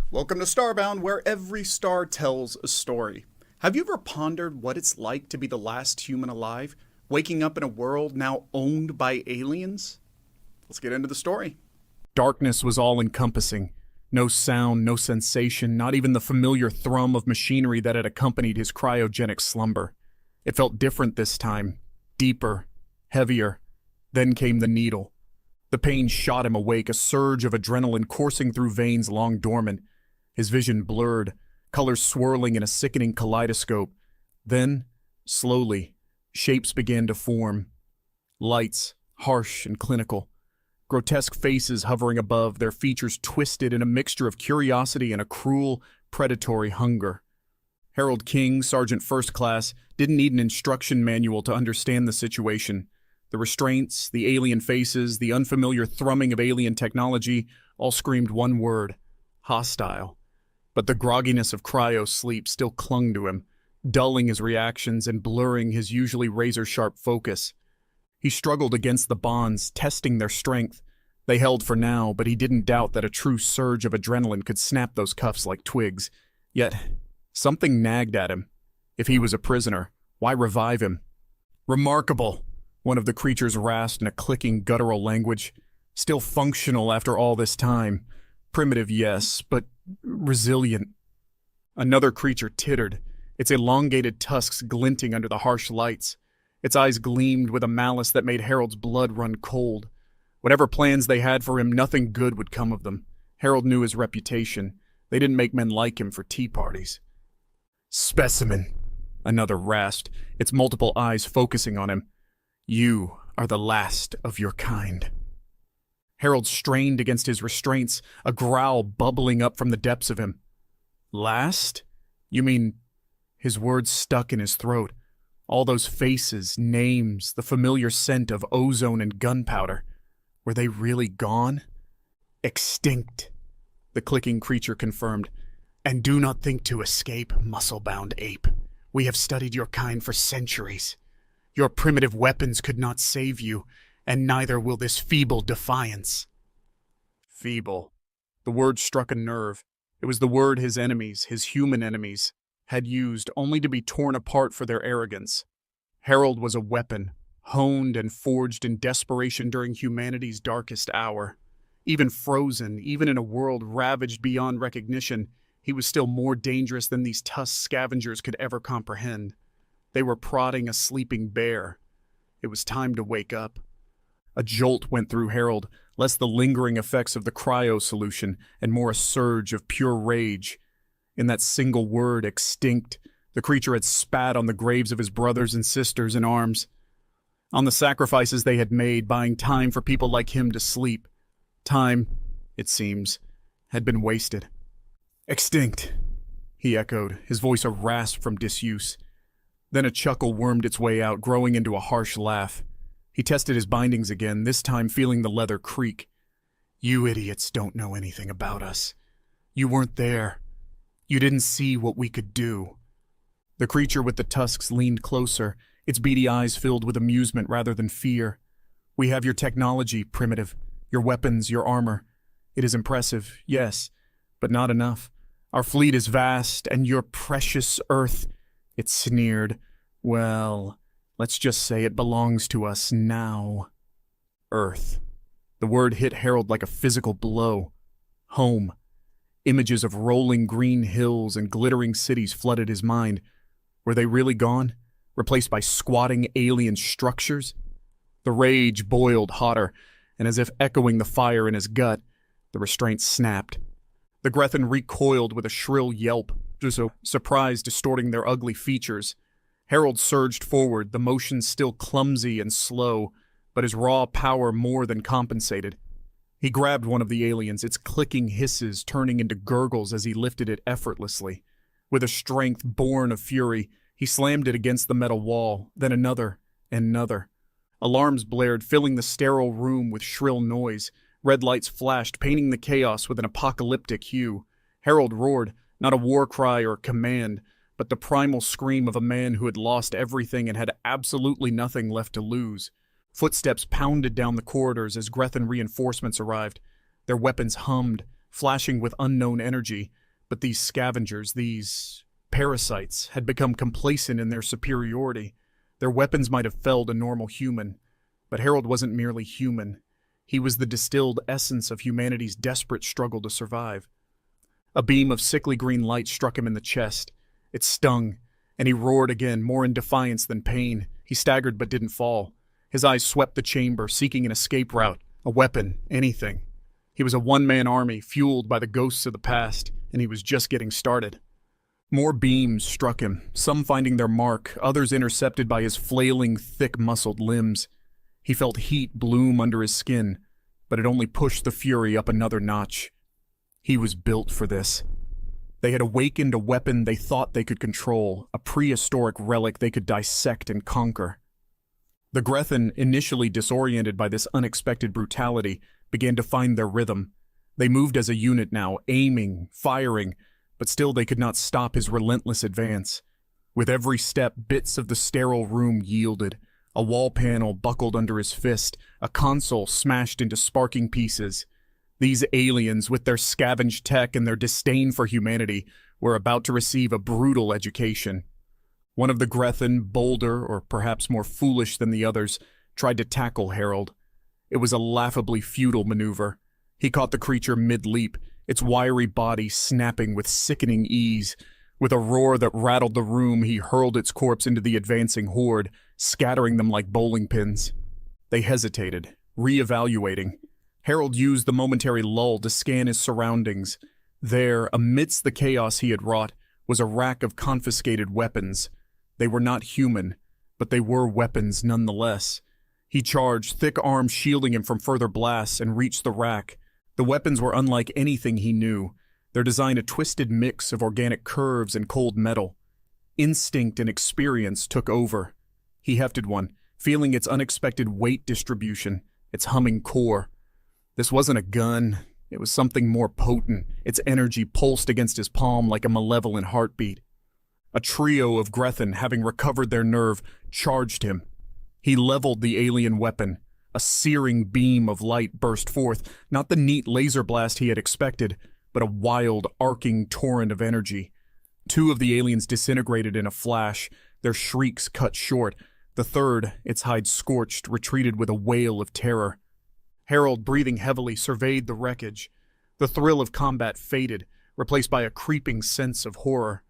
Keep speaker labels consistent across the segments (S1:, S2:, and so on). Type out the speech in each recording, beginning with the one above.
S1: Welcome to Starbound, where every star tells a story. Have you ever pondered what it's like to be the last human alive, waking up in a world now owned by aliens? Let's get into the story. Darkness was all-encompassing. No sound, no sensation, not even the familiar thrum of machinery that had accompanied his cryogenic slumber. It felt different this time, deeper, heavier. Then came the needle. The pain shot him awake, a surge of adrenaline coursing through veins long dormant. His vision blurred, colors swirling in a sickening kaleidoscope. Then, slowly, shapes began to form. Lights, harsh and clinical. Grotesque faces hovering above, their features twisted in a mixture of curiosity and a cruel, predatory hunger. Harold King, Sergeant First Class, didn't need an instruction manual to understand the situation. The restraints, the alien faces, the unfamiliar thrumming of alien technology all screamed one word: hostile. But the grogginess of cryo-sleep still clung to him, dulling his reactions and blurring his usually razor-sharp focus. He struggled against the bonds, testing their strength. They held for now, but he didn't doubt that a true surge of adrenaline could snap those cuffs like twigs. Yet, something nagged at him. If he was a prisoner, why revive him? "Remarkable," one of the creatures rasped in a clicking, guttural language. "Still functional after all this time. Primitive, yes, but resilient." Another creature tittered, its elongated tusks glinting under the harsh lights. Its eyes gleamed with a malice that made Harold's blood run cold. Whatever plans they had for him, nothing good would come of them. Harold knew his reputation. They didn't make men like him for tea parties. "Specimen," another rasped, its multiple eyes focusing on him. "You are the last of your kind." Harold strained against his restraints, a growl bubbling up from the depths of him. "Last? You mean—" His words stuck in his throat. All those faces, names, the familiar scent of ozone and gunpowder. Were they really gone? "Extinct," the clicking creature confirmed. "And do not think to escape, muscle-bound ape. We have studied your kind for centuries. Your primitive weapons could not save you, and neither will this feeble defiance." Feeble. The word struck a nerve. It was the word his enemies, his human enemies, had used only to be torn apart for their arrogance. Harold was a weapon, honed and forged in desperation during humanity's darkest hour. Even frozen, even in a world ravaged beyond recognition, he was still more dangerous than these tusked scavengers could ever comprehend. They were prodding a sleeping bear. It was time to wake up. A jolt went through Harold, less the lingering effects of the cryo solution and more a surge of pure rage. In that single word, extinct, the creature had spat on the graves of his brothers and sisters in arms. On the sacrifices they had made, buying time for people like him to sleep. Time, it seems, had been wasted. "Extinct," he echoed, his voice a rasp from disuse. Then a chuckle wormed its way out, growing into a harsh laugh. He tested his bindings again, this time feeling the leather creak. "You idiots don't know anything about us. You weren't there. You didn't see what we could do." The creature with the tusks leaned closer, its beady eyes filled with amusement rather than fear. "We have your technology, primitive. Your weapons, your armor. It is impressive, yes, but not enough. Our fleet is vast, and your precious Earth," it sneered, "well, let's just say it belongs to us now." Earth. The word hit Harold like a physical blow. Home. Images of rolling green hills and glittering cities flooded his mind. Were they really gone? Replaced by squatting alien structures? The rage boiled hotter, and as if echoing the fire in his gut, the restraint snapped. The Grethin recoiled with a shrill yelp, surprise distorting their ugly features. Harold surged forward, the motion still clumsy and slow, but his raw power more than compensated. He grabbed one of the aliens, its clicking hisses turning into gurgles as he lifted it effortlessly. With a strength born of fury, he slammed it against the metal wall, then another and another. Alarms blared, filling the sterile room with shrill noise. Red lights flashed, painting the chaos with an apocalyptic hue. Harold roared, not a war cry or command, but the primal scream of a man who had lost everything and had absolutely nothing left to lose. Footsteps pounded down the corridors as Grethin reinforcements arrived. Their weapons hummed, flashing with unknown energy, but these scavengers, these parasites, had become complacent in their superiority. Their weapons might have felled a normal human, but Harold wasn't merely human. He was the distilled essence of humanity's desperate struggle to survive. A beam of sickly green light struck him in the chest. It stung, and he roared again, more in defiance than pain. He staggered but didn't fall. His eyes swept the chamber, seeking an escape route, a weapon, anything. He was a one-man army, fueled by the ghosts of the past, and he was just getting started. More beams struck him, some finding their mark, others intercepted by his flailing, thick-muscled limbs. He felt heat bloom under his skin, but it only pushed the fury up another notch. He was built for this. They had awakened a weapon they thought they could control, a prehistoric relic they could dissect and conquer. The Grethin, initially disoriented by this unexpected brutality, began to find their rhythm. They moved as a unit now, aiming, firing, but still they could not stop his relentless advance. With every step, bits of the sterile room yielded. A wall panel buckled under his fist, a console smashed into sparking pieces. These aliens, with their scavenged tech and their disdain for humanity, were about to receive a brutal education. One of the Grethin, bolder or perhaps more foolish than the others, tried to tackle Harold. It was a laughably futile maneuver. He caught the creature mid-leap, its wiry body snapping with sickening ease. With a roar that rattled the room, he hurled its corpse into the advancing horde, scattering them like bowling pins. They hesitated, re-evaluating. Harold used the momentary lull to scan his surroundings. There, amidst the chaos he had wrought, was a rack of confiscated weapons. They were not human, but they were weapons nonetheless. He charged, thick arms shielding him from further blasts, and reached the rack. The weapons were unlike anything he knew, their design a twisted mix of organic curves and cold metal. Instinct and experience took over. He hefted one, feeling its unexpected weight distribution, its humming core. This wasn't a gun, it was something more potent. Its energy pulsed against his palm like a malevolent heartbeat. A trio of Grethin, having recovered their nerve, charged him. He leveled the alien weapon. A searing beam of light burst forth, not the neat laser blast he had expected, but a wild, arcing torrent of energy. Two of the aliens disintegrated in a flash, their shrieks cut short. The third, its hide scorched, retreated with a wail of terror. Harold, breathing heavily, surveyed the wreckage. The thrill of combat faded, replaced by a creeping sense of horror.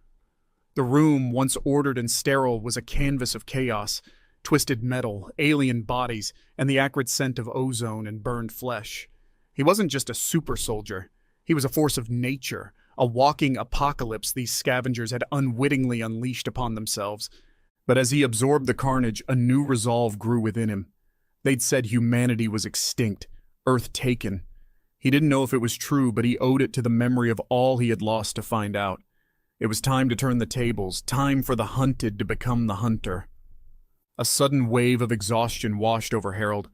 S1: The room, once ordered and sterile, was a canvas of chaos. Twisted metal, alien bodies, and the acrid scent of ozone and burned flesh. He wasn't just a super soldier. He was a force of nature, a walking apocalypse these scavengers had unwittingly unleashed upon themselves. But as he absorbed the carnage, a new resolve grew within him. They'd said humanity was extinct, Earth taken. He didn't know if it was true, but he owed it to the memory of all he had lost to find out. It was time to turn the tables, time for the hunted to become the hunter. A sudden wave of exhaustion washed over Harold.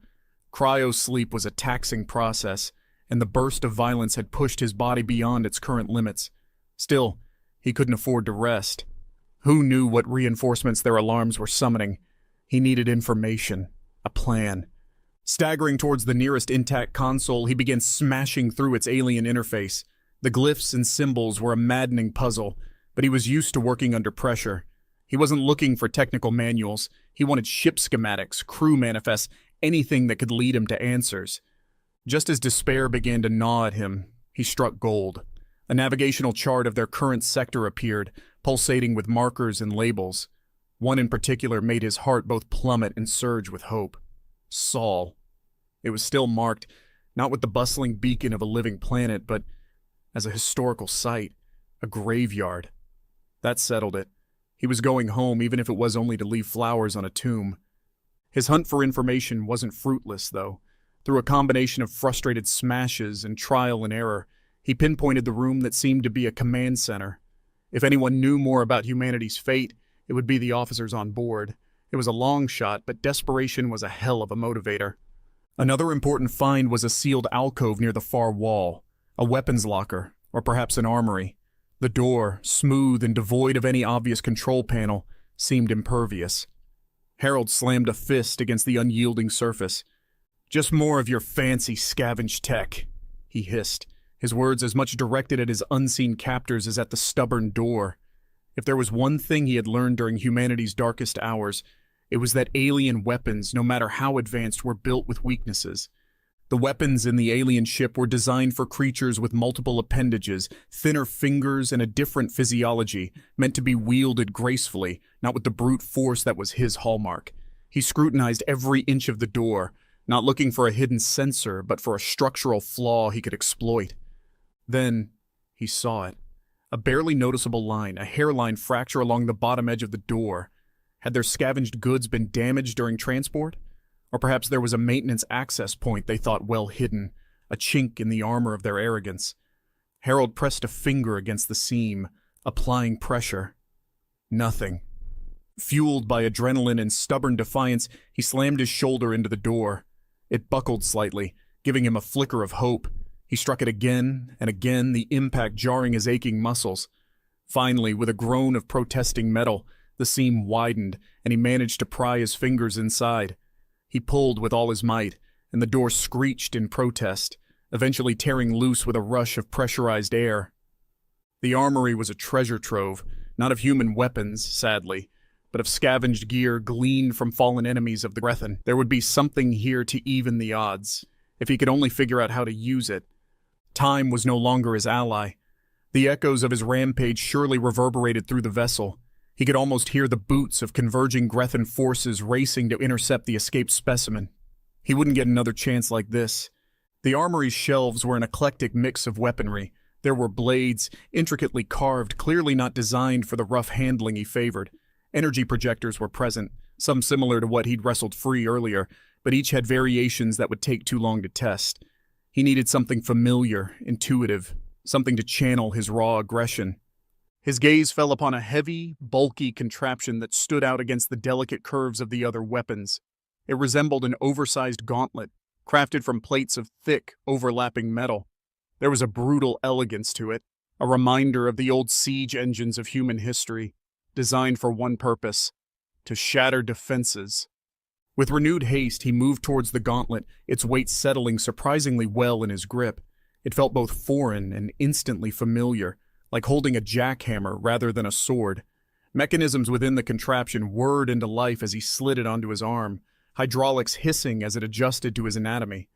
S1: Cryo-sleep was a taxing process, and the burst of violence had pushed his body beyond its current limits. Still, he couldn't afford to rest. Who knew what reinforcements their alarms were summoning? He needed information, a plan. Staggering towards the nearest intact console, he began smashing through its alien interface. The glyphs and symbols were a maddening puzzle, but he was used to working under pressure. He wasn't looking for technical manuals. He wanted ship schematics, crew manifests, anything that could lead him to answers. Just as despair began to gnaw at him, he struck gold. A navigational chart of their current sector appeared, pulsating with markers and labels. One in particular made his heart both plummet and surge with hope. Sol. It was still marked, not with the bustling beacon of a living planet, but as a historical site, a graveyard. That settled it. He was going home, even if it was only to leave flowers on a tomb. His hunt for information wasn't fruitless, though. Through a combination of frustrated smashes and trial and error, he pinpointed the room that seemed to be a command center. If anyone knew more about humanity's fate, it would be the officers on board. It was a long shot, but desperation was a hell of a motivator. Another important find was a sealed alcove near the far wall, a weapons locker, or perhaps an armory. The door, smooth and devoid of any obvious control panel, seemed impervious. Harold slammed a fist against the unyielding surface. "Just more of your fancy scavenged tech," he hissed, his words as much directed at his unseen captors as at the stubborn door. If there was one thing he had learned during humanity's darkest hours, it was that alien weapons, no matter how advanced, were built with weaknesses. The weapons in the alien ship were designed for creatures with multiple appendages, thinner fingers, and a different physiology, meant to be wielded gracefully, not with the brute force that was his hallmark. He scrutinized every inch of the door, not looking for a hidden sensor, but for a structural flaw he could exploit. Then he saw it. A barely noticeable line, a hairline fracture along the bottom edge of the door. Had their scavenged goods been damaged during transport? Or perhaps there was a maintenance access point they thought well hidden, a chink in the armor of their arrogance. Harold pressed a finger against the seam, applying pressure. Nothing. Fueled by adrenaline and stubborn defiance, he slammed his shoulder into the door. It buckled slightly, giving him a flicker of hope. He struck it again and again, the impact jarring his aching muscles. Finally, with a groan of protesting metal, the seam widened, and he managed to pry his fingers inside. He pulled with all his might, and the door screeched in protest, eventually tearing loose with a rush of pressurized air. The armory was a treasure trove, not of human weapons, sadly, but of scavenged gear gleaned from fallen enemies of the Grethan. There would be something here to even the odds, if he could only figure out how to use it. Time was no longer his ally. The echoes of his rampage surely reverberated through the vessel. He could almost hear the boots of converging Grethan forces racing to intercept the escaped specimen. He wouldn't get another chance like this. The armory's shelves were an eclectic mix of weaponry. There were blades, intricately carved, clearly not designed for the rough handling he favored. Energy projectors were present, some similar to what he'd wrestled free earlier, but each had variations that would take too long to test. He needed something familiar, intuitive, something to channel his raw aggression. His gaze fell upon a heavy, bulky contraption that stood out against the delicate curves of the other weapons. It resembled an oversized gauntlet, crafted from plates of thick, overlapping metal. There was a brutal elegance to it, a reminder of the old siege engines of human history, designed for one purpose: to shatter defenses. With renewed haste, he moved towards the gauntlet, its weight settling surprisingly well in his grip. It felt both foreign and instantly familiar, like holding a jackhammer rather than a sword. Mechanisms within the contraption whirred into life as he slid it onto his arm, hydraulics hissing as it adjusted to his anatomy.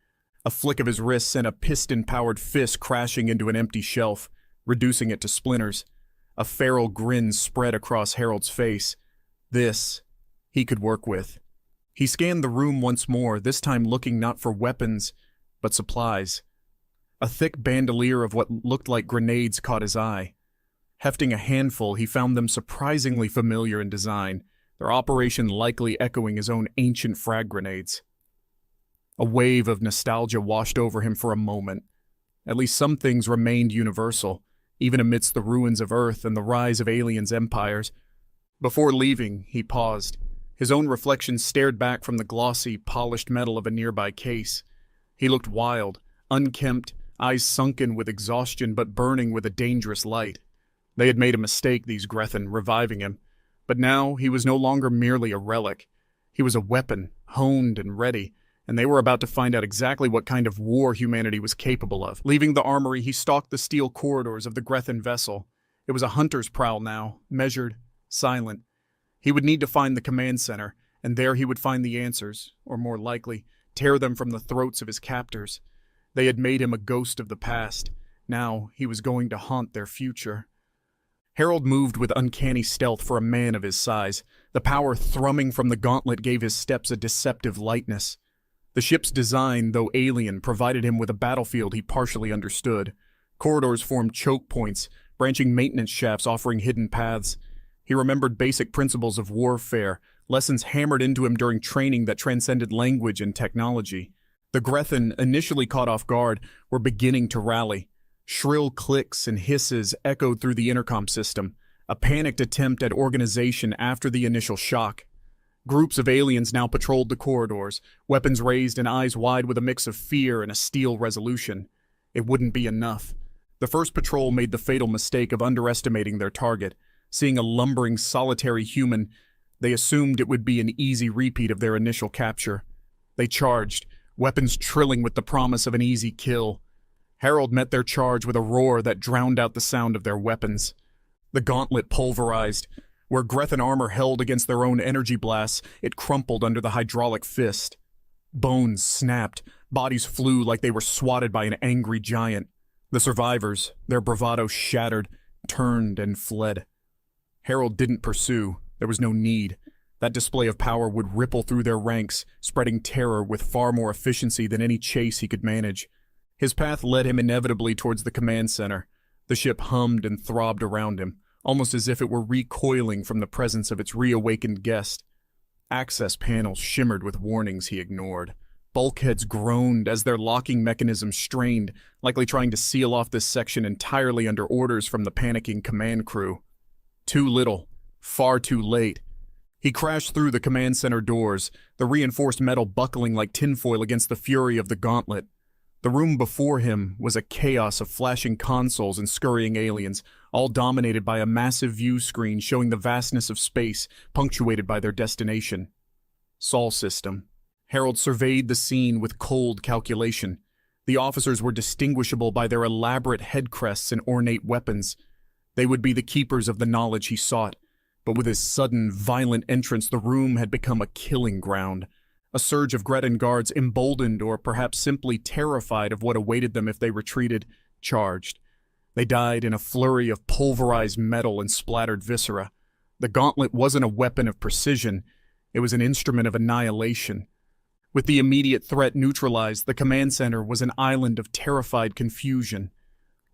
S1: A flick of his wrist sent a piston-powered fist crashing into an empty shelf, reducing it to splinters. A feral grin spread across Harold's face. This he could work with. He scanned the room once more, this time looking not for weapons, but supplies. A thick bandolier of what looked like grenades caught his eye. Hefting a handful, he found them surprisingly familiar in design, their operation likely echoing his own ancient frag grenades. A wave of nostalgia washed over him for a moment. At least some things remained universal, even amidst the ruins of Earth and the rise of aliens' empires. Before leaving, he paused. His own reflection stared back from the glossy, polished metal of a nearby case. He looked wild, unkempt, eyes sunken with exhaustion but burning with a dangerous light. They had made a mistake, these Grethan, reviving him. But now he was no longer merely a relic. He was a weapon, honed and ready, and they were about to find out exactly what kind of war humanity was capable of. Leaving the armory, he stalked the steel corridors of the Grethan vessel. It was a hunter's prowl now, measured, silent. He would need to find the command center, and there he would find the answers, or more likely, tear them from the throats of his captors. They had made him a ghost of the past. Now he was going to haunt their future. Harold moved with uncanny stealth for a man of his size. The power thrumming from the gauntlet gave his steps a deceptive lightness. The ship's design, though alien, provided him with a battlefield he partially understood. Corridors formed choke points, branching maintenance shafts offering hidden paths. He remembered basic principles of warfare, lessons hammered into him during training that transcended language and technology. The Grethan, initially caught off guard, were beginning to rally. Shrill clicks and hisses echoed through the intercom system, a panicked attempt at organization after the initial shock. Groups of aliens now patrolled the corridors, weapons raised and eyes wide with a mix of fear and a steel resolution. It wouldn't be enough. The first patrol made the fatal mistake of underestimating their target. Seeing a lumbering, solitary human, they assumed it would be an easy repeat of their initial capture. They charged, weapons trilling with the promise of an easy kill. Harold met their charge with a roar that drowned out the sound of their weapons. The gauntlet pulverized. Where Grethan armor held against their own energy blasts, it crumpled under the hydraulic fist. Bones snapped, bodies flew like they were swatted by an angry giant. The survivors, their bravado shattered, turned and fled. Harold didn't pursue. There was no need. That display of power would ripple through their ranks, spreading terror with far more efficiency than any chase he could manage. His path led him inevitably towards the command center. The ship hummed and throbbed around him, almost as if it were recoiling from the presence of its reawakened guest. Access panels shimmered with warnings he ignored. Bulkheads groaned as their locking mechanisms strained, likely trying to seal off this section entirely under orders from the panicking command crew. Too little. Far too late. He crashed through the command center doors, the reinforced metal buckling like tinfoil against the fury of the gauntlet. The room before him was a chaos of flashing consoles and scurrying aliens, all dominated by a massive view screen showing the vastness of space, punctuated by their destination. Sol system. Harold surveyed the scene with cold calculation. The officers were distinguishable by their elaborate head crests and ornate weapons. They would be the keepers of the knowledge he sought. But with his sudden, violent entrance, the room had become a killing ground. A surge of Grettan guards, emboldened or perhaps simply terrified of what awaited them if they retreated, charged. They died in a flurry of pulverized metal and splattered viscera. The gauntlet wasn't a weapon of precision. It was an instrument of annihilation. With the immediate threat neutralized, the command center was an island of terrified confusion.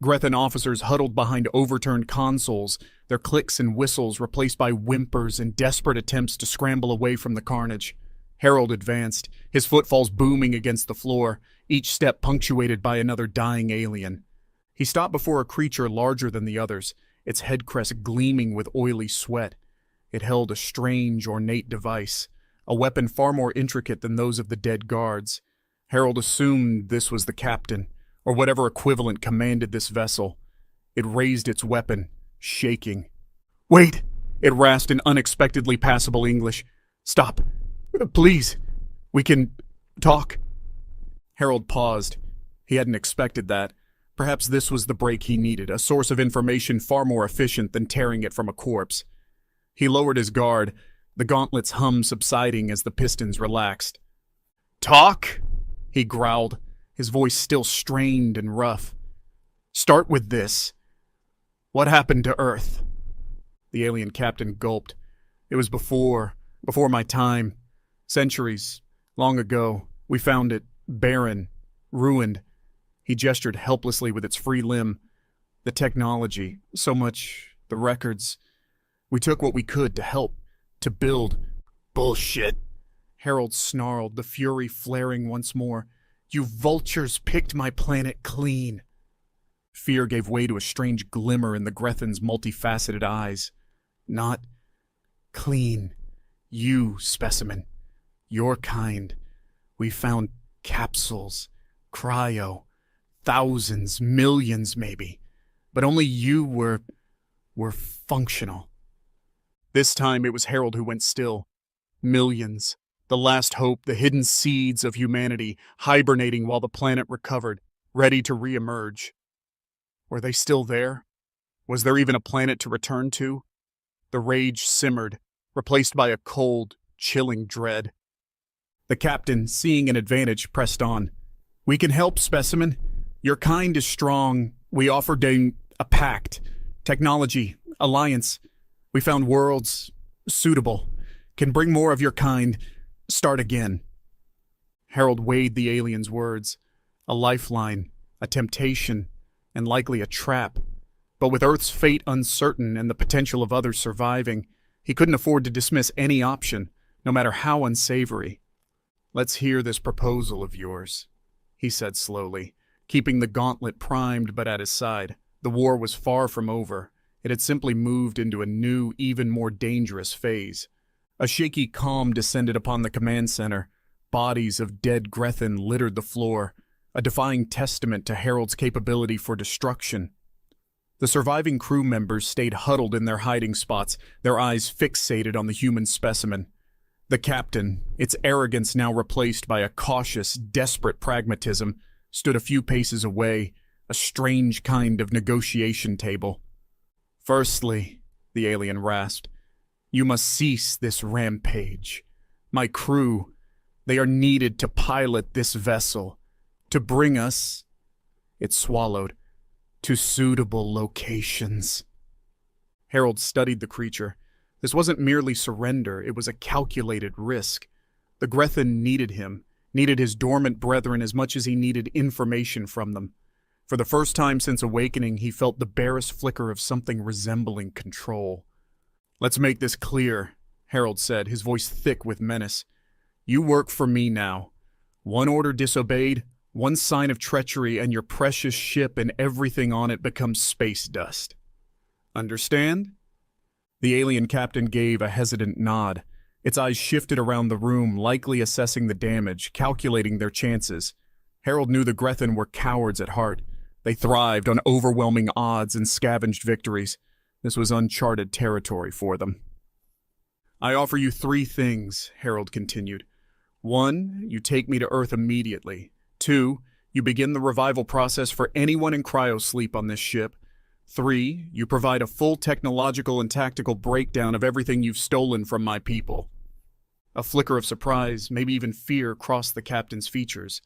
S1: Grethan officers huddled behind overturned consoles, their clicks and whistles replaced by whimpers and desperate attempts to scramble away from the carnage. Harold advanced, his footfalls booming against the floor, each step punctuated by another dying alien. He stopped before a creature larger than the others, its head crest gleaming with oily sweat. It held a strange, ornate device, a weapon far more intricate than those of the dead guards. Harold assumed this was the captain, or whatever equivalent commanded this vessel. It raised its weapon, shaking. "Wait!" It rasped in unexpectedly passable English. "Stop. Please. We can talk." Harold paused. He hadn't expected that. Perhaps this was the break he needed, a source of information far more efficient than tearing it from a corpse. He lowered his guard, the gauntlet's hum subsiding as the pistons relaxed. "Talk?" he growled, his voice still strained and rough. "Start with this. What happened to Earth?" The alien captain gulped. "It was before my time. Centuries, long ago. We found it barren, ruined." He gestured helplessly with its free limb. "The technology, so much, the records. We took what we could to help, to build." "Bullshit," Harold snarled, the fury flaring once more. "You vultures picked my planet clean." Fear gave way to a strange glimmer in the Grethan's multifaceted eyes. "Not clean. You, specimen. Your kind. We found capsules, cryo, thousands, millions maybe. But only you were functional." This time it was Harold who went still. Millions. The last hope, the hidden seeds of humanity, hibernating while the planet recovered, ready to reemerge. Were they still there? Was there even a planet to return to? The rage simmered, replaced by a cold, chilling dread. The captain, seeing an advantage, pressed on. "We can help, specimen. Your kind is strong. We offered a pact. Technology. Alliance. We found worlds suitable. Can bring more of your kind. Start again." Harold weighed the alien's words. A lifeline, a temptation, and likely a trap. But with Earth's fate uncertain and the potential of others surviving, he couldn't afford to dismiss any option, no matter how unsavory. "Let's hear this proposal of yours," he said slowly, keeping the gauntlet primed but at his side. The war was far from over. It had simply moved into a new, even more dangerous phase. A shaky calm descended upon the command center. Bodies of dead Grethan littered the floor, a defying testament to Harold's capability for destruction. The surviving crew members stayed huddled in their hiding spots, their eyes fixated on the human specimen. The captain, its arrogance now replaced by a cautious, desperate pragmatism, stood a few paces away, a strange kind of negotiation table. "Firstly," the alien rasped, "you must cease this rampage. My crew, they are needed to pilot this vessel, to bring us," it swallowed, "to suitable locations." Harold studied the creature. This wasn't merely surrender, it was a calculated risk. The Grethin needed him, needed his dormant brethren as much as he needed information from them. For the first time since awakening, he felt the barest flicker of something resembling control. "Let's make this clear," Harold said, his voice thick with menace. "You work for me now. One order disobeyed, one sign of treachery, and your precious ship and everything on it becomes space dust. Understand?" The alien captain gave a hesitant nod. Its eyes shifted around the room, likely assessing the damage, calculating their chances. Harold knew the Grethin were cowards at heart. They thrived on overwhelming odds and scavenged victories. This was uncharted territory for them. "I offer you 3 things," Harold continued. 1, you take me to Earth immediately. 2, you begin the revival process for anyone in cryosleep on this ship. 3, you provide a full technological and tactical breakdown of everything you've stolen from my people. A flicker of surprise, maybe even fear, crossed the captain's features.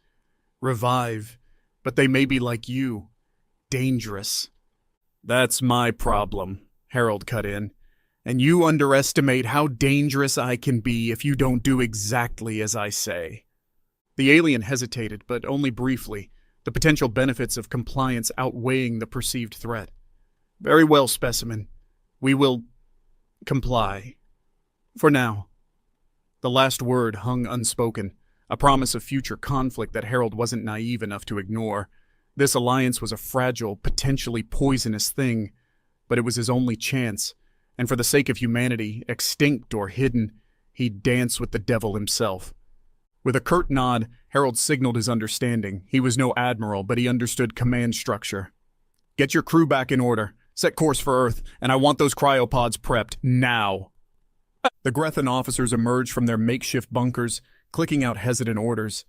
S1: "Revive, but they may be like you. Dangerous." "That's my problem," Harold cut in. "And you underestimate how dangerous I can be if you don't do exactly as I say." The alien hesitated, but only briefly, the potential benefits of compliance outweighing the perceived threat. "Very well, specimen. We will comply. For now." The last word hung unspoken, a promise of future conflict that Harold wasn't naive enough to ignore. This alliance was a fragile, potentially poisonous thing, but it was his only chance, and for the sake of humanity, extinct or hidden, he'd dance with the devil himself. With a curt nod, Harold signaled his understanding. He was no admiral, but he understood command structure. "Get your crew back in order. Set course for Earth, and I want those cryopods prepped, now." The Grethin officers emerged from their makeshift bunkers, clicking out hesitant orders.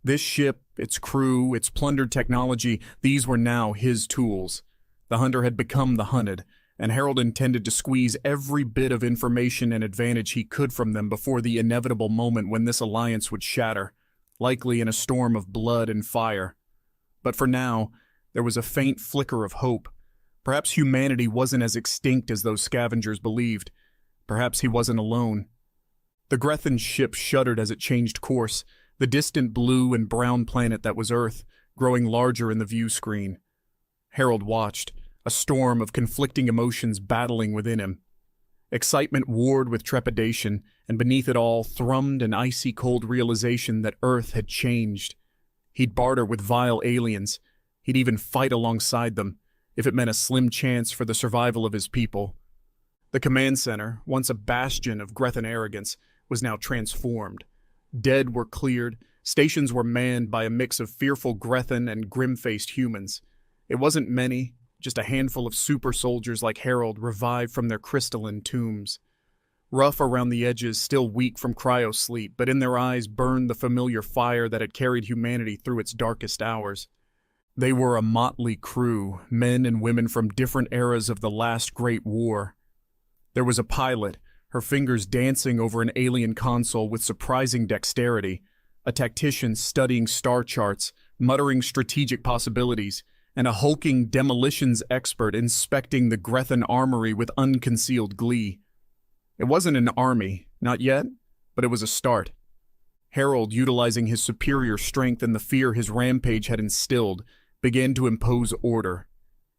S1: This ship, its crew, its plundered technology, these were now his tools. The hunter had become the hunted, and Harold intended to squeeze every bit of information and advantage he could from them before the inevitable moment when this alliance would shatter, likely in a storm of blood and fire. But for now, there was a faint flicker of hope. Perhaps humanity wasn't as extinct as those scavengers believed. Perhaps he wasn't alone. The Grethin ship shuddered as it changed course, the distant blue and brown planet that was Earth, growing larger in the view screen. Harold watched, a storm of conflicting emotions battling within him. Excitement warred with trepidation, and beneath it all thrummed an icy cold realization that Earth had changed. He'd barter with vile aliens. He'd even fight alongside them, if it meant a slim chance for the survival of his people. The command center, once a bastion of Grethin arrogance, was now transformed. Dead were cleared, stations were manned by a mix of fearful Grethin and grim-faced humans. It wasn't many, just a handful of super soldiers like Harold revived from their crystalline tombs. Rough around the edges, still weak from cryosleep, but in their eyes burned the familiar fire that had carried humanity through its darkest hours. They were a motley crew, men and women from different eras of the last great war. There was a pilot, her fingers dancing over an alien console with surprising dexterity, a tactician studying star charts, muttering strategic possibilities, and a hulking demolitions expert inspecting the Grethin armory with unconcealed glee. It wasn't an army, not yet, but it was a start. Harold, utilizing his superior strength and the fear his rampage had instilled, began to impose order.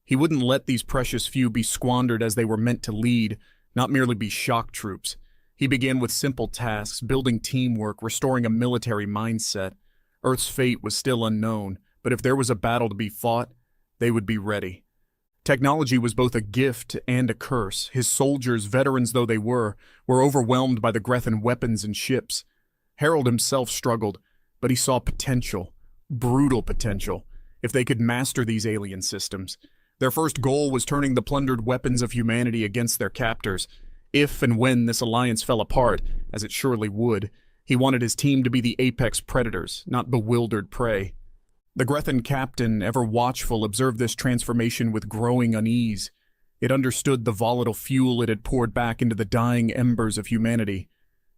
S1: He wouldn't let these precious few be squandered as they were meant to lead, not merely be shock troops. He began with simple tasks, building teamwork, restoring a military mindset. Earth's fate was still unknown, but if there was a battle to be fought, they would be ready. Technology was both a gift and a curse. His soldiers, veterans though they were overwhelmed by the Grethin weapons and ships. Harold himself struggled, but he saw potential, brutal potential, if they could master these alien systems. Their first goal was turning the plundered weapons of humanity against their captors. If and when this alliance fell apart, as it surely would, he wanted his team to be the apex predators, not bewildered prey. The Grethan captain, ever watchful, observed this transformation with growing unease. It understood the volatile fuel it had poured back into the dying embers of humanity.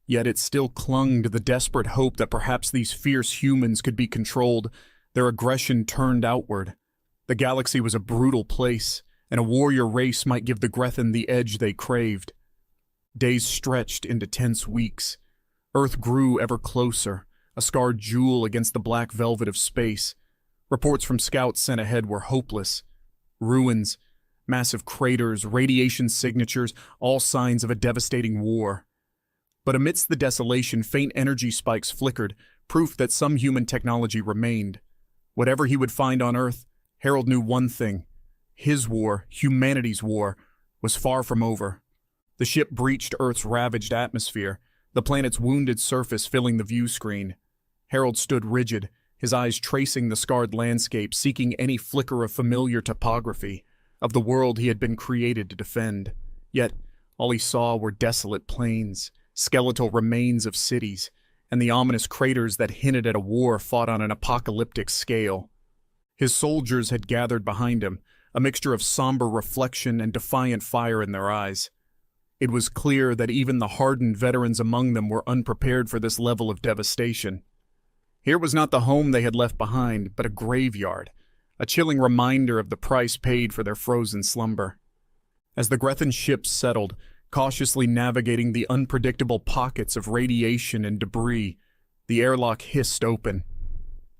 S1: Yet it still clung to the desperate hope that perhaps these fierce humans could be controlled, their aggression turned outward. The galaxy was a brutal place, and a warrior race might give the Grethan the edge they craved. Days stretched into tense weeks. Earth grew ever closer, a scarred jewel against the black velvet of space. Reports from scouts sent ahead were hopeless. Ruins, massive craters, radiation signatures, all signs of a devastating war. But amidst the desolation, faint energy spikes flickered, proof that some human technology remained. Whatever he would find on Earth, Harold knew one thing. His war, humanity's war, was far from over. The ship breached Earth's ravaged atmosphere, the planet's wounded surface filling the view screen. Harold stood rigid, his eyes tracing the scarred landscape, seeking any flicker of familiar topography, of the world he had been created to defend. Yet, all he saw were desolate plains, skeletal remains of cities, and the ominous craters that hinted at a war fought on an apocalyptic scale. His soldiers had gathered behind him, a mixture of somber reflection and defiant fire in their eyes. It was clear that even the hardened veterans among them were unprepared for this level of devastation. Here was not the home they had left behind, but a graveyard, a chilling reminder of the price paid for their frozen slumber. As the Grethan ship settled, cautiously navigating the unpredictable pockets of radiation and debris, the airlock hissed open.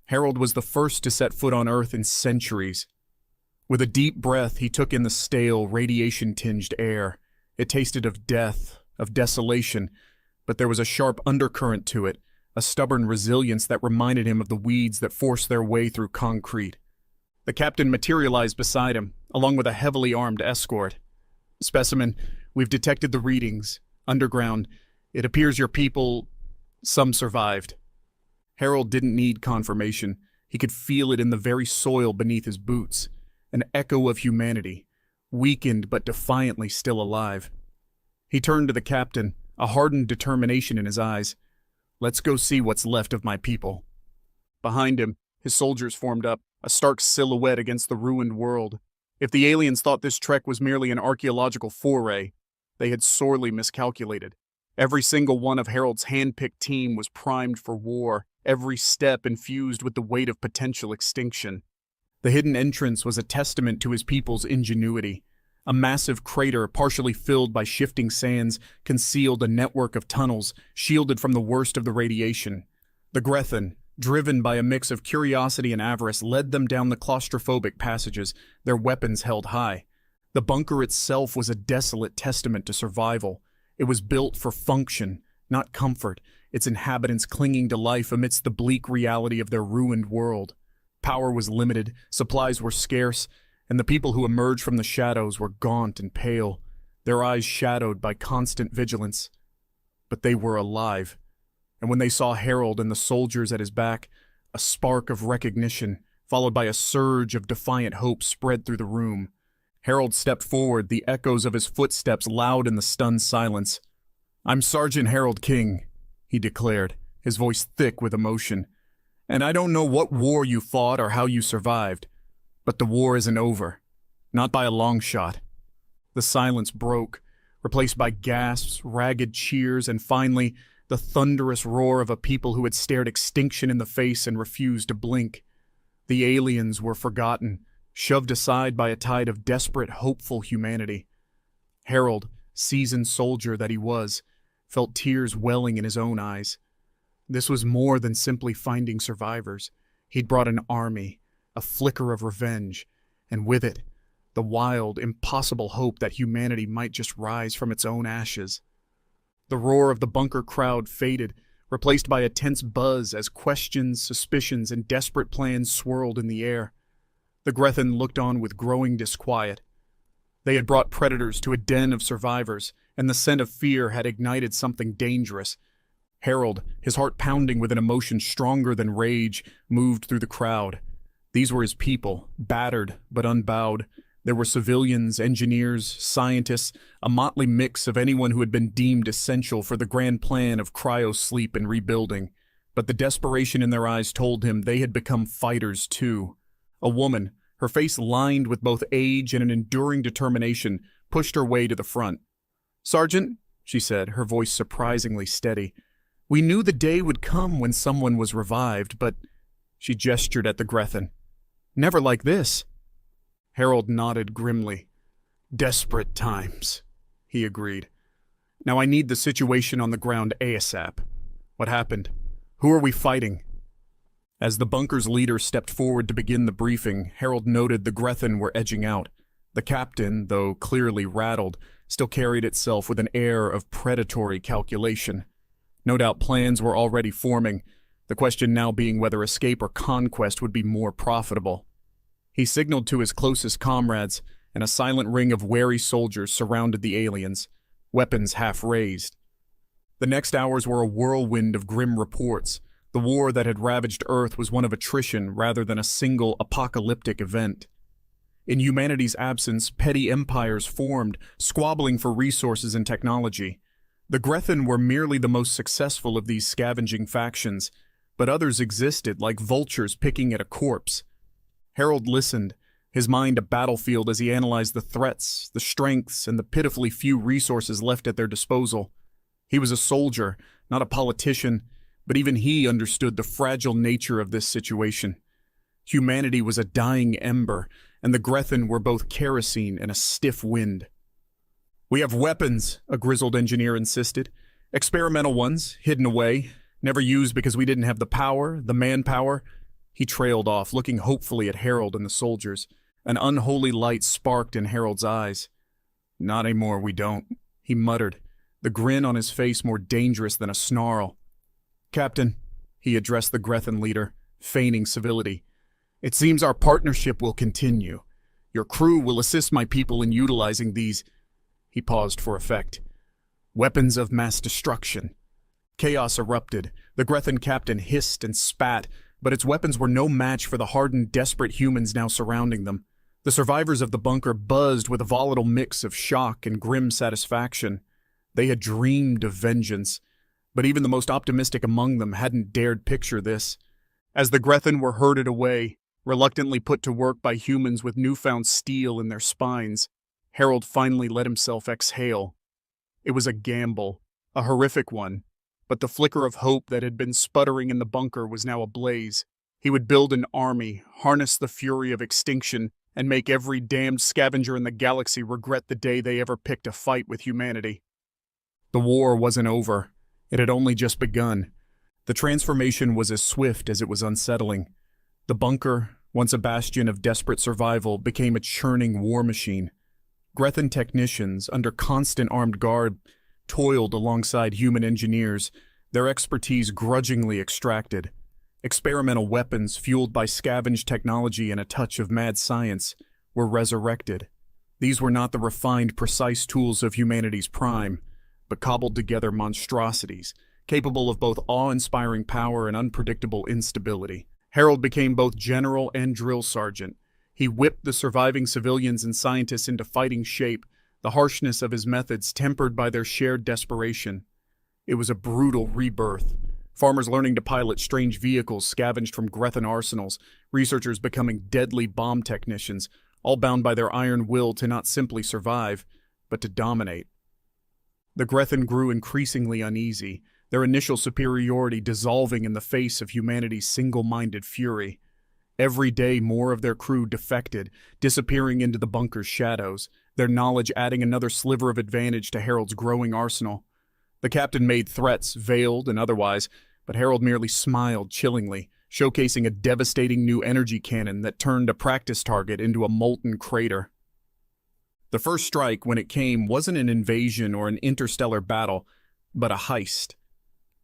S1: Harold was the first to set foot on Earth in centuries. With a deep breath, he took in the stale, radiation-tinged air. It tasted of death, of desolation, but there was a sharp undercurrent to it, a stubborn resilience that reminded him of the weeds that forced their way through concrete. The captain materialized beside him, along with a heavily armed escort. "Specimen, we've detected the readings. Underground. It appears your people... some survived." Harold didn't need confirmation. He could feel it in the very soil beneath his boots. An echo of humanity, weakened but defiantly still alive. He turned to the captain, a hardened determination in his eyes. "Let's go see what's left of my people." Behind him, his soldiers formed up, a stark silhouette against the ruined world. If the aliens thought this trek was merely an archaeological foray, they had sorely miscalculated. Every single one of Harold's hand-picked team was primed for war, every step infused with the weight of potential extinction. The hidden entrance was a testament to his people's ingenuity. A massive crater, partially filled by shifting sands, concealed a network of tunnels, shielded from the worst of the radiation. The Grethan, driven by a mix of curiosity and avarice, led them down the claustrophobic passages, their weapons held high. The bunker itself was a desolate testament to survival. It was built for function, not comfort, its inhabitants clinging to life amidst the bleak reality of their ruined world. Power was limited, supplies were scarce, and the people who emerged from the shadows were gaunt and pale, their eyes shadowed by constant vigilance. But they were alive, and when they saw Harold and the soldiers at his back, a spark of recognition, followed by a surge of defiant hope, spread through the room. Harold stepped forward, the echoes of his footsteps loud in the stunned silence. "I'm Sergeant Harold King," he declared, his voice thick with emotion. "And I don't know what war you fought or how you survived, but the war isn't over. Not by a long shot." The silence broke, replaced by gasps, ragged cheers, and finally, the thunderous roar of a people who had stared extinction in the face and refused to blink. The aliens were forgotten, shoved aside by a tide of desperate, hopeful humanity. Harold, seasoned soldier that he was, felt tears welling in his own eyes. This was more than simply finding survivors. He'd brought an army, a flicker of revenge, and with it, the wild, impossible hope that humanity might just rise from its own ashes. The roar of the bunker crowd faded, replaced by a tense buzz as questions, suspicions, and desperate plans swirled in the air. The Grethan looked on with growing disquiet. They had brought predators to a den of survivors, and the scent of fear had ignited something dangerous. Harold, his heart pounding with an emotion stronger than rage, moved through the crowd. These were his people, battered but unbowed. There were civilians, engineers, scientists, a motley mix of anyone who had been deemed essential for the grand plan of cryo-sleep and rebuilding. but the desperation in their eyes told him they had become fighters too. A woman, her face lined with both age and an enduring determination, pushed her way to the front. "Sergeant," she said, her voice surprisingly steady, "we knew the day would come when someone was revived, but—" She gestured at the Grethin. "Never like this." Harold nodded grimly. "Desperate times," he agreed. "Now I need the situation on the ground ASAP. What happened? Who are we fighting?" As the bunker's leader stepped forward to begin the briefing, Harold noted the Grethin were edging out. The captain, though clearly rattled, still carried itself with an air of predatory calculation. No doubt plans were already forming, the question now being whether escape or conquest would be more profitable. He signaled to his closest comrades, and a silent ring of wary soldiers surrounded the aliens, weapons half raised. The next hours were a whirlwind of grim reports. The war that had ravaged Earth was one of attrition rather than a single apocalyptic event. In humanity's absence, petty empires formed, squabbling for resources and technology. The Grethin were merely the most successful of these scavenging factions, but others existed like vultures picking at a corpse. Harold listened, his mind a battlefield as he analyzed the threats, the strengths, and the pitifully few resources left at their disposal. He was a soldier, not a politician, but even he understood the fragile nature of this situation. Humanity was a dying ember, and the Grethin were both kerosene and a stiff wind. "We have weapons," a grizzled engineer insisted. "Experimental ones, hidden away, never used because we didn't have the power, the manpower." He trailed off, looking hopefully at Harold and the soldiers. An unholy light sparked in Harold's eyes. "Not anymore, we don't," he muttered, the grin on his face more dangerous than a snarl. "Captain," he addressed the Grethin leader, feigning civility, "it seems our partnership will continue. Your crew will assist my people in utilizing these—" He paused for effect. "Weapons of mass destruction." Chaos erupted. The Grethin captain hissed and spat, but its weapons were no match for the hardened, desperate humans now surrounding them. The survivors of the bunker buzzed with a volatile mix of shock and grim satisfaction. They had dreamed of vengeance, but even the most optimistic among them hadn't dared picture this. As the Grethin were herded away, reluctantly put to work by humans with newfound steel in their spines, Harold finally let himself exhale. It was a gamble, a horrific one, but the flicker of hope that had been sputtering in the bunker was now ablaze. He would build an army, harness the fury of extinction, and make every damned scavenger in the galaxy regret the day they ever picked a fight with humanity. The war wasn't over. It had only just begun. The transformation was as swift as it was unsettling. The bunker, once a bastion of desperate survival, became a churning war machine. Grethin technicians, under constant armed guard, toiled alongside human engineers, their expertise grudgingly extracted. Experimental weapons, fueled by scavenged technology and a touch of mad science, were resurrected. These were not the refined, precise tools of humanity's prime, but cobbled together monstrosities, capable of both awe-inspiring power and unpredictable instability. Harold became both general and drill sergeant. He whipped the surviving civilians and scientists into fighting shape, the harshness of his methods tempered by their shared desperation. It was a brutal rebirth. Farmers learning to pilot strange vehicles scavenged from Grethin arsenals, researchers becoming deadly bomb technicians, all bound by their iron will to not simply survive, but to dominate. The Grethin grew increasingly uneasy, their initial superiority dissolving in the face of humanity's single-minded fury. Every day more of their crew defected, disappearing into the bunker's shadows, their knowledge adding another sliver of advantage to Harold's growing arsenal. The captain made threats, veiled and otherwise, but Harold merely smiled chillingly, showcasing a devastating new energy cannon that turned a practice target into a molten crater. The first strike, when it came, wasn't an invasion or an interstellar battle, but a heist.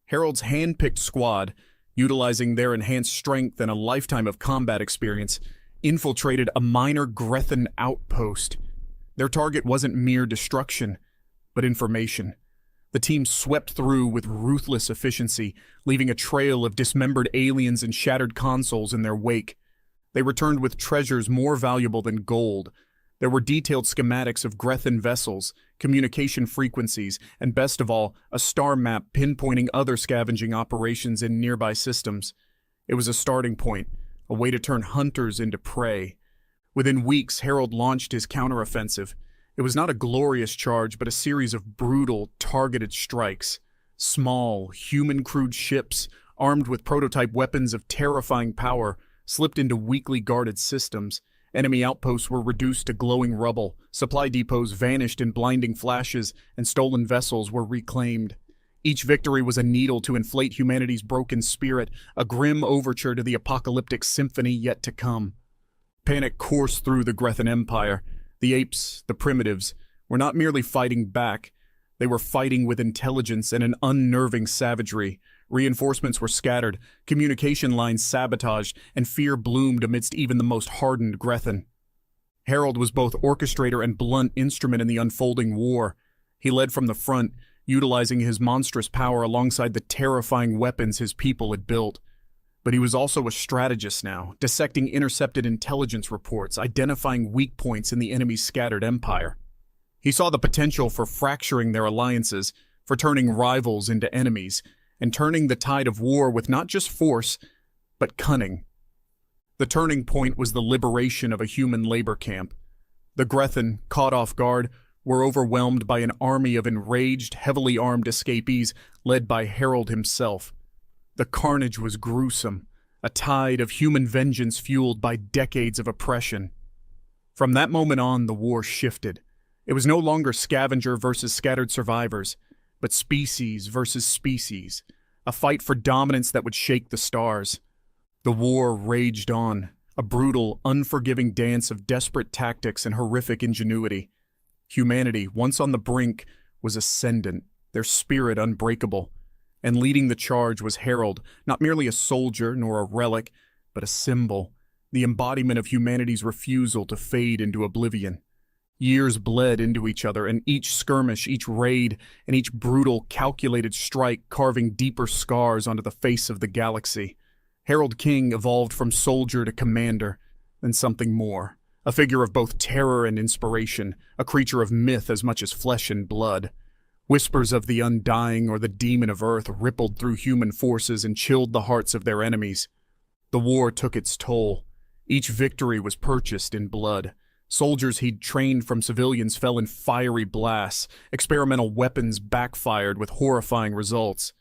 S1: Harold's hand-picked squad, utilizing their enhanced strength and a lifetime of combat experience, infiltrated a minor Grethin outpost. Their target wasn't mere destruction, but information. The team swept through with ruthless efficiency, leaving a trail of dismembered aliens and shattered consoles in their wake. They returned with treasures more valuable than gold, There were detailed schematics of Grethan vessels, communication frequencies, and best of all, a star map pinpointing other scavenging operations in nearby systems. It was a starting point, a way to turn hunters into prey. Within weeks, Harold launched his counteroffensive. It was not a glorious charge, but a series of brutal, targeted strikes. Small, human-crewed ships, armed with prototype weapons of terrifying power, slipped into weakly guarded systems. Enemy outposts were reduced to glowing rubble, supply depots vanished in blinding flashes, and stolen vessels were reclaimed. Each victory was a needle to inflate humanity's broken spirit, a grim overture to the apocalyptic symphony yet to come. Panic coursed through the Grethan Empire. The apes, the primitives, were not merely fighting back. They were fighting with intelligence and an unnerving savagery. Reinforcements were scattered, communication lines sabotaged, and fear bloomed amidst even the most hardened Grethan. Harold was both orchestrator and blunt instrument in the unfolding war. He led from the front, utilizing his monstrous power alongside the terrifying weapons his people had built. But he was also a strategist now, dissecting intercepted intelligence reports, identifying weak points in the enemy's scattered empire. He saw the potential for fracturing their alliances, for turning rivals into enemies, and turning the tide of war with not just force, but cunning. The turning point was the liberation of a human labor camp. The Grethan, caught off guard, were overwhelmed by an army of enraged, heavily armed escapees led by Harold himself. The carnage was gruesome, a tide of human vengeance fueled by decades of oppression. From that moment on, the war shifted. It was no longer scavenger versus scattered survivors, but species versus species, a fight for dominance that would shake the stars. The war raged on, a brutal, unforgiving dance of desperate tactics and horrific ingenuity. Humanity, once on the brink, was ascendant, their spirit unbreakable. And leading the charge was Harold, not merely a soldier nor a relic, but a symbol, the embodiment of humanity's refusal to fade into oblivion. Years bled into each other, and each skirmish, each raid, and each brutal, calculated strike carving deeper scars onto the face of the galaxy. Harold King evolved from soldier to commander, then something more, a figure of both terror and inspiration, a creature of myth as much as flesh and blood. Whispers of the undying or the demon of Earth rippled through human forces and chilled the hearts of their enemies. The war took its toll. Each victory was purchased in blood. Soldiers he'd trained from civilians fell in fiery blasts. Experimental weapons backfired with horrifying results.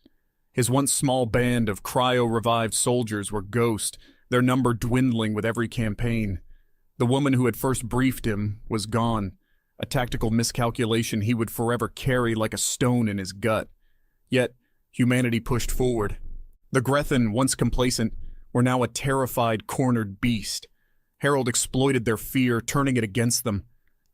S1: His once small band of cryo-revived soldiers were ghost, their number dwindling with every campaign. The woman who had first briefed him was gone, a tactical miscalculation he would forever carry like a stone in his gut. Yet, humanity pushed forward. The Grethan, once complacent, were now a terrified, cornered beast. Harold exploited their fear, turning it against them.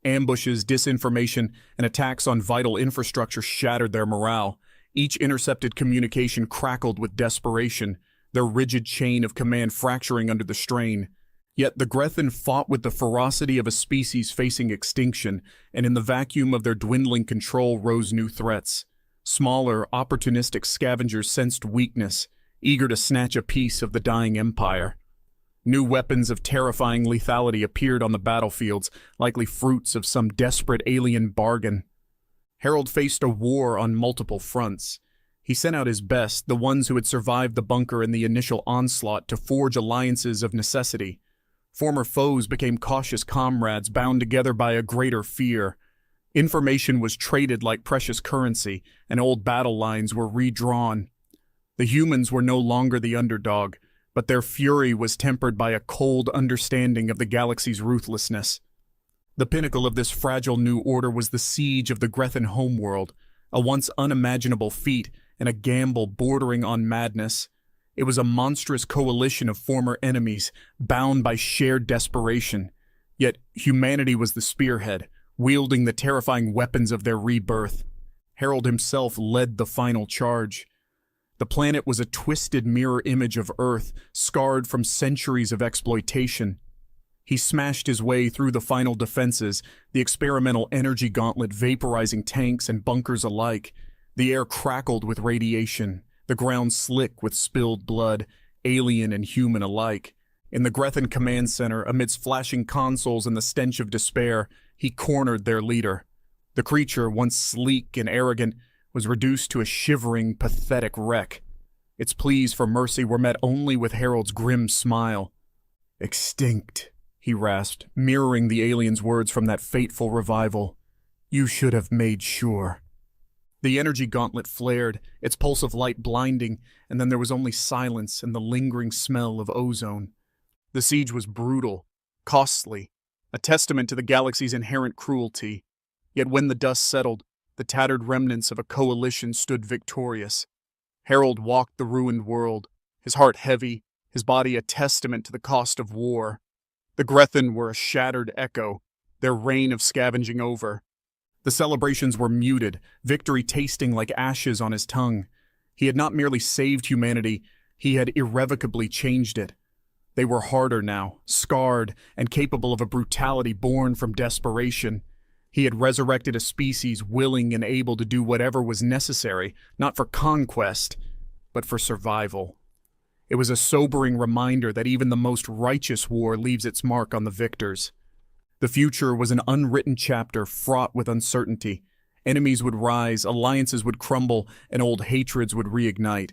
S1: Ambushes, disinformation, and attacks on vital infrastructure shattered their morale. Each intercepted communication crackled with desperation, their rigid chain of command fracturing under the strain. Yet the Grethan fought with the ferocity of a species facing extinction, and in the vacuum of their dwindling control rose new threats. Smaller, opportunistic scavengers sensed weakness, eager to snatch a piece of the dying empire. New weapons of terrifying lethality appeared on the battlefields, likely fruits of some desperate alien bargain. Harold faced a war on multiple fronts. He sent out his best, the ones who had survived the bunker in the initial onslaught, to forge alliances of necessity. Former foes became cautious comrades bound together by a greater fear. Information was traded like precious currency, and old battle lines were redrawn. The humans were no longer the underdog, but their fury was tempered by a cold understanding of the galaxy's ruthlessness. The pinnacle of this fragile new order was the siege of the Grethan homeworld, a once unimaginable feat and a gamble bordering on madness. It was a monstrous coalition of former enemies, bound by shared desperation. Yet humanity was the spearhead, wielding the terrifying weapons of their rebirth. Harold himself led the final charge. The planet was a twisted mirror image of Earth, scarred from centuries of exploitation. He smashed his way through the final defenses, the experimental energy gauntlet vaporizing tanks and bunkers alike. The air crackled with radiation, the ground slick with spilled blood, alien and human alike. In the Grethan command center, amidst flashing consoles and the stench of despair, he cornered their leader. The creature, once sleek and arrogant, was reduced to a shivering, pathetic wreck. Its pleas for mercy were met only with Harold's grim smile. "Extinct," he rasped, mirroring the alien's words from that fateful revival. "You should have made sure." The energy gauntlet flared, its pulse of light blinding, and then there was only silence and the lingering smell of ozone. The siege was brutal, costly, a testament to the galaxy's inherent cruelty. Yet when the dust settled, the tattered remnants of a coalition stood victorious. Harold walked the ruined world, his heart heavy, his body a testament to the cost of war. The Grethan were a shattered echo, their reign of scavenging over. The celebrations were muted, victory tasting like ashes on his tongue. He had not merely saved humanity, he had irrevocably changed it. They were harder now, scarred, and capable of a brutality born from desperation. He had resurrected a species willing and able to do whatever was necessary, not for conquest, but for survival. It was a sobering reminder that even the most righteous war leaves its mark on the victors. The future was an unwritten chapter fraught with uncertainty. Enemies would rise, alliances would crumble, and old hatreds would reignite.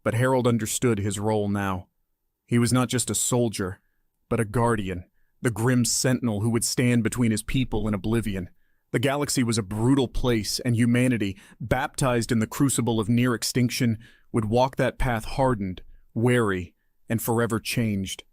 S1: But Harold understood his role now. He was not just a soldier, but a guardian, the grim sentinel who would stand between his people and oblivion. The galaxy was a brutal place, and humanity, baptized in the crucible of near extinction, would walk that path hardened, wary, and forever changed.